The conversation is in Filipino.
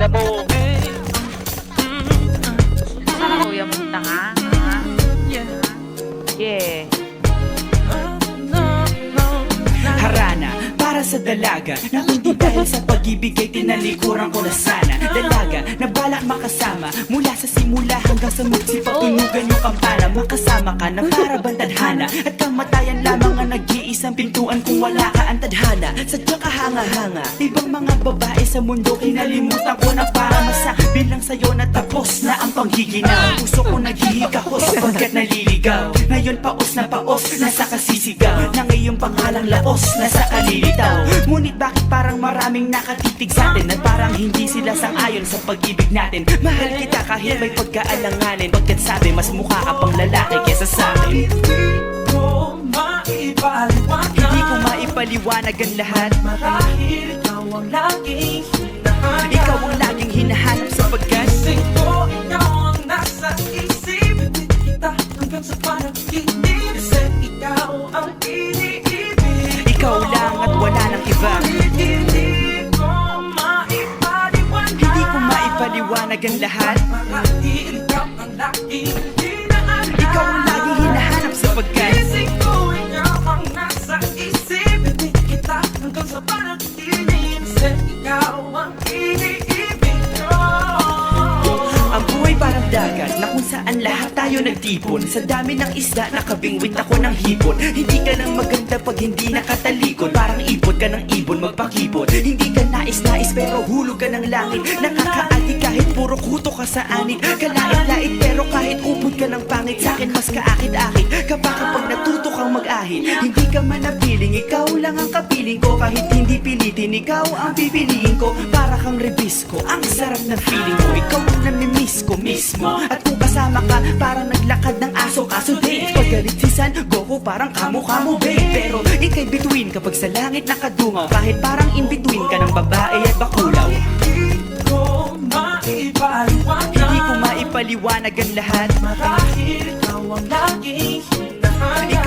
na po. Kuya mong tanga. Yeah. Harana para sa dalaga na kundi dahil sa pag-ibig ay tinalikuran ko na sana. Dalaga na balak makasama mula sa simula hanggang sa magsipatunugan yung kampana. Makasama ka na para bang tadhana at kamatayan lamang ang nag-iisang pintuan kung wala ka ang tadhana. Sadyang kahanga-hanga ibang mga babae sa mundo kinalimutan ko na para masabi lang sa'yo na tapos na ang panghihinaw. Puso ko naghihikahos pagkat naliligaw. Ngayon paos na nasa kasisigaw na ngayong pangalang laos nasa kalilitaw. Ngunit bakit parang maraming nakatitig sa atin at parang hindi sila sang-ayon sa pag-ibig natin. Mahal kita kahit may pagkaalanganin, pagkat sabi mas mukha ka pang lalaki kesa sa akin. Hindi ko maipaliwanag ang lahat. Marahil ikaw ang laging hinahanap. Ikaw ang laging hinahanap sapagkat ko ikaw ang nasa isip. Hindi kita hanggang sa panaginip. Kasi ikaw ang iniibig. ikaw lang at wala nang iba. Hindi ko maipaliwanag. Hindi ko maipaliwanag ang lahat. Marahil ikaw ang laging hinahanap. Ikaw ang laging hinahanap sapagkat Isip ko ikaw ang nasa isip. Hindi kita hanggang sa panaginip. Kasi ikaw ang iniibig ko. ang buhay parang dagat na kung saan lahat tayo nagtipon. Sa dami ng isda nakabingwit ako ng hipon. Hindi ka nang maganda pag hindi nakatalikod. Parang ipot ka ng ibon magpakipot. Hindi ka nais-nais pero hulog ka ng langit. Nakakaadi kahit puro kuto ka sa anit. Kalait-lait pero kahit upod ka ng pangit. Sa'kin mas kaakit-akit kapag natuto kang mag-ahit. Hindi ka man napiling, ikaw lang ang kapiling ko. Kahit hindi pilitin, ikaw ang pipiliin ko. Para kang rebisco, ang sarap ng feeling ko. Ikaw ang namimiss ko mismo. At kung kasama ka, parang naglakad ng aso. Kaso date, paggalit si San Goku, parang kamukha mo babe. Pero ika'y bituin kapag sa langit nakadungaw. Kahit parang in between ka ng babae at bakulaw. Hindi ko maipaliwanag. Hindi ko maipaliwanag ang lahat. Marahil ikaw ang laging hinahanap.